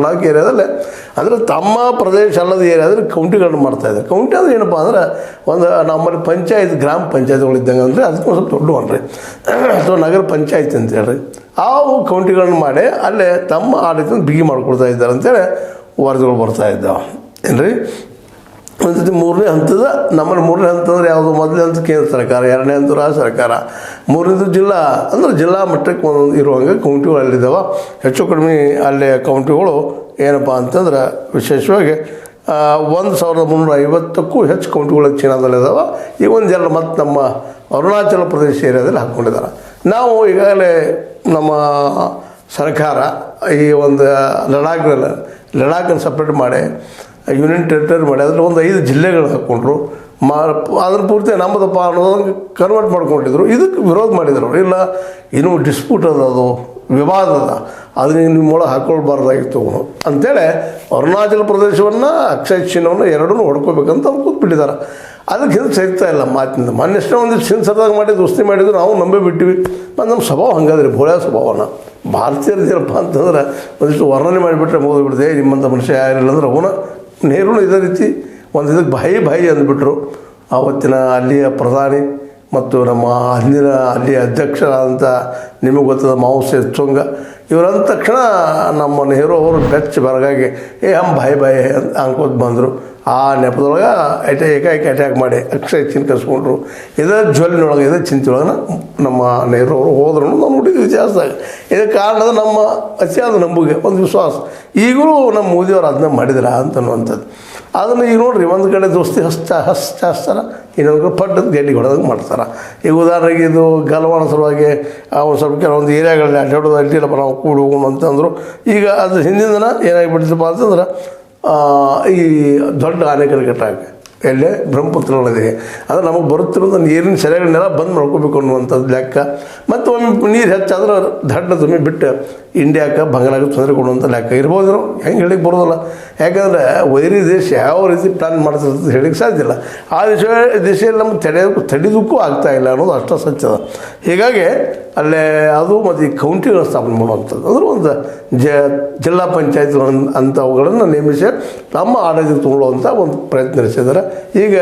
Block ಏರಿಯಾದಲ್ಲೇ ಅಂದರೆ ತಮ್ಮ ಪ್ರದೇಶ ಅಲ್ಲದ ಏರಿಯಾದಲ್ಲಿ ಕೌಂಟಿಗಳನ್ನು ಮಾಡ್ತಾಯಿದ್ದಾರೆ. ಕೌಂಟಿ ಅಂದರೆ ಏನಪ್ಪ ಅಂದ್ರೆ ಒಂದು ನಮ್ಮಲ್ಲಿ ಪಂಚಾಯತ್ ಗ್ರಾಮ ಪಂಚಾಯತ್ಗಳಿದ್ದಂಗೆ ಅಂದರೆ ಅದಕ್ಕೆ ಒಂದು ಸ್ವಲ್ಪ ದೊಡ್ಡವನ್ರಿ ಅಥವಾ ನಗರ ಪಂಚಾಯತ್ ಅಂತ ಹೇಳ್ರಿ ಆ ಕೌಂಟಿಗಳನ್ನು ಮಾಡಿ ಅಲ್ಲೇ ತಮ್ಮ ಆಡಳಿತ ಬಿಗಿ ಮಾಡ್ಕೊಳ್ತಾ ಇದ್ದಾರೆ ಅಂತೇಳಿ ವರದಿಗಳು ಬರ್ತಾ ಇದ್ದಾವೆ ಏನ್ರಿ. ಒಂದು ಸತಿ ಮೂರನೇ ಹಂತದ ನಮ್ಮಲ್ಲಿ ಮೂರನೇ ಹಂತ ಅಂದರೆ ಯಾವುದು? ಮೊದಲನೇ ಹಂತ ಕೇಂದ್ರ ಸರ್ಕಾರ, ಎರಡನೇ ಹಂತ ರಾಜ್ಯ ಸರ್ಕಾರ, ಮೂರನೇದು ಜಿಲ್ಲಾ ಅಂದರೆ ಜಿಲ್ಲಾ ಮಟ್ಟಕ್ಕೆ ಒಂದೊಂದು ಇರುವಂಗೆ ಕೌಂಟಿಗಳು ಅಲ್ಲಿದ್ದಾವೆ. ಹೆಚ್ಚು ಕಡಿಮೆ ಅಲ್ಲೇ ಕೌಂಟಿಗಳು ಏನಪ್ಪ ಅಂತಂದ್ರೆ ವಿಶೇಷವಾಗಿ 1350ಕ್ಕೂ ಹೆಚ್ಚು ಕೌಂಟಿಗಳು ಚೀನಾದಲ್ಲಿದ್ದಾವೆ. ಈಗ ಒಂದು ಜನ ಮತ್ತು ನಮ್ಮ ಅರುಣಾಚಲ ಪ್ರದೇಶ ಏರಿಯಾದಲ್ಲಿ ಹಾಕ್ಕೊಂಡಿದ್ದಾರೆ. ನಾವು ಈಗಾಗಲೇ ನಮ್ಮ ಸರ್ಕಾರ ಈ ಒಂದು ಲಡಾಖನ್ನು ಸಪ್ರೇಟ್ ಮಾಡಿ ಯೂನಿಯನ್ ಟೆರಿಟರಿ ಮಾಡಿ ಅದ್ರಲ್ಲಿ ಒಂದು 5 ಜಿಲ್ಲೆಗಳು ಹಾಕ್ಕೊಂಡ್ರು. ಅದ್ರ ಪೂರ್ತಿ ನಮ್ಮದಪ್ಪ ಅನ್ನೋದನ್ನು ಕನ್ವರ್ಟ್ ಮಾಡ್ಕೊಂಡಿದ್ರು. ಇದಕ್ಕೆ ವಿರೋಧ ಮಾಡಿದ್ರು. ಇಲ್ಲ ಇನ್ನೂ ಡಿಸ್ಪ್ಯೂಟ್ ಅದು ವಿವಾದ ಅದ, ಅದನ್ನ ನಿಮ್ಮೊಳಗೆ ಹಾಕ್ಕೊಳ್ಬಾರ್ದಾಗಿತ್ತು ಅಂಥೇಳಿ ಅರುಣಾಚಲ ಪ್ರದೇಶವನ್ನು ಅಕ್ಷಯ ಚಿಹ್ನವನ್ನು ಎರಡನ್ನೂ ಹೊಡ್ಕೋಬೇಕಂತ ಅವ್ರು ಕೂತ್ಬಿಟ್ಟಿದ್ದಾರೆ. ಅದಕ್ಕೆ ಹಿಂದೆ ಸರಿತಾ ಇಲ್ಲ ಮಾತಿನಿಂದ. ಮೊನ್ನೆಷ್ಟೇ ಒಂದಿಷ್ಟು ಸಿನ್ಸರ್ದಾಗ ಮಾಡಿ ದೋಸ್ತಿ ಮಾಡಿದ್ರು, ನಾವು ನಂಬೇ ಬಿಟ್ಟಿವಿ. ಮತ್ತು ನಮ್ಮ ಸ್ವಭಾವ ಹಂಗಾದ್ರಿ, ಭೋಳ್ಯ ಸ್ವಭಾವನ ಭಾರತೀಯರಪ್ಪ ಅಂತಂದ್ರೆ ಒಂದಿಷ್ಟು ವರ್ಣನೆ ಮಾಡಿಬಿಟ್ರೆ ಮುಗಿದ್ಬಿಡ್ದೆ. ನಿಮ್ಮಂಥ ಮನುಷ್ಯ ಯಾರಿಲ್ಲ ಅಂದ್ರೆ ಅವನ ನೆಹರು ಇದೇ ರೀತಿ ಒಂದು ಇದಕ್ಕೆ ಬಾಯಿ ಅಂದ್ಬಿಟ್ರು. ಆವತ್ತಿನ ಅಲ್ಲಿಯ ಪ್ರಧಾನಿ ಮತ್ತು ನಮ್ಮ ಅಲ್ಲಿಯ ಅಧ್ಯಕ್ಷರಾದಂಥ ನಿಮಗೆ ಗೊತ್ತದ ಮಾವು ಸೆತುಂಗ ಇವರಂದ ತಕ್ಷಣ ನಮ್ಮ ನೆಹರು ಅವರು ಬೆಚ್ಚ ಬರಗಾಗಿ ಬಾಯಿ ಅನ್ಕೋತ ಬಂದರು. ಆ ನೆಪದೊಳಗೆ ಏಕಾಏಕಿ ಅಟ್ಯಾಕ್ ಮಾಡಿ ಅಕ್ಷಯ ಚಿಹ್ನೆ ಕಸ್ಕೊಂಡ್ರು. ಇದೇ ಜ್ವಲ್ಲಿನೊಳಗೆ ಇದೇ ಚಿಂತೆಯೊಳಗೆ ನಮ್ಮ ನೆಹರು ಅವರು ಹೋದ್ರು. ನಾವು ನೋಡಿದ್ವಿ ಇತಿಹಾಸದಾಗ. ಇದಕ್ಕೆ ಕಾರಣದ ನಮ್ಮ ಅತಿಯಾದ ನಂಬಿಕೆ, ಒಂದು ವಿಶ್ವಾಸ. ಈಗಲೂ ನಮ್ಮ ಮೋದಿಯವರು ಅದನ್ನ ಮಾಡಿದ್ರ ಅಂತನ್ನುವಂಥದ್ದು. ಅದನ್ನು ಈಗ ನೋಡ್ರಿ, ಒಂದು ಕಡೆ ದೋಸ್ತಿ ಹಚ್ಚಾಸ್ತಾರ, ಇನ್ನೊಂದು ಕಡೆ ಪಡ್ಡದ ಗಡ್ಡಿ ಹೊಡೆದಂಗೆ ಮಾಡ್ತಾರೆ. ಈಗ ಉದಾಹರಣೆಗೆ ಇದು ಗಲ್ವಾಣ ಸಲುವಾಗಿ ಒಂದು ಸ್ವಲ್ಪ ಕೆಲವೊಂದು ಏರಿಯಾಗಳಲ್ಲಿ ಅಡ್ಡಾಡೋದು ಅಡ್ಡಿಲ್ಲಪ್ಪ ನಾವು ಕೂಡಿ ಹೋಗೋಣ ಅಂತಂದರು. ಈಗ ಅದು ಹಿಂದಿನ ದಿನ ಏನಾಗಿಬಿಟ್ಟಿದ್ದಪ್ಪ ಅಂತಂದ್ರೆ ಈ ದೊಡ್ಡ ಆನೆಕಟ್ಟಕ್ಕೆ ಎಲ್ಲೇ ಬ್ರಹ್ಮಪುತ್ರದೊಳಗೆ ಅಂದರೆ ನಮಗೆ ಬರುತ್ತಿರೋದು ನೀರಿನ ಸೆರೆಗಳನ್ನೆಲ್ಲ ಬಂದ್ ಮಾಡ್ಕೋಬೇಕು ಅನ್ನುವಂಥದ್ದು ಲೆಕ್ಕ. ಮತ್ತು ಒಮ್ಮೆ ನೀರು ಹೆಚ್ಚಾದ್ರೆ ದಡ್ಡ ತುಮ್ಮಿ ಬಿಟ್ಟು ಇಂಡಿಯಾಕ್ಕೆ ಬಂಗಾಳಕ್ಕೆ ತೊಂದರೆ ಕೊಡುವಂಥ ಲೆಕ್ಕ ಇರ್ಬೋದು. ಹೆಂಗೆ ಹೇಳಿಕ್ಕೆ ಬರೋದಿಲ್ಲ, ಯಾಕಂದರೆ ವೈರಿ ದೇಶ ಯಾವ ರೀತಿ ಪ್ಲ್ಯಾನ್ ಮಾಡ್ತಿರ್ತದೆ ಹೇಳಿಕ್ಕೆ ಸಾಧ್ಯ ಇಲ್ಲ. ಆ ದಿಶೆಯಲ್ಲಿ ನಮ್ಗೆ ತಡಿದಕ್ಕೂ ಆಗ್ತಾಯಿಲ್ಲ ಅನ್ನೋದು ಅಷ್ಟು ಸತ್ಯದ. ಹೀಗಾಗಿ ಅಲ್ಲೇ ಅದು ಮತ್ತು ಈ ಕೌಂಟಿಗಳ ಸ್ಥಾಪನೆ ಮಾಡುವಂಥದ್ದು ಅಂದ್ರೆ ಒಂದು ಜಿಲ್ಲಾ ಪಂಚಾಯತ್ ಅಂಥವುಗಳನ್ನು ನೇಮಿಸಿ ತಮ್ಮ ಆಡಳಿತ ತಗೊಳ್ಳುವಂಥ ಒಂದು ಪ್ರಯತ್ನ ನಡೆಸಿದ್ದಾರೆ. ಈಗ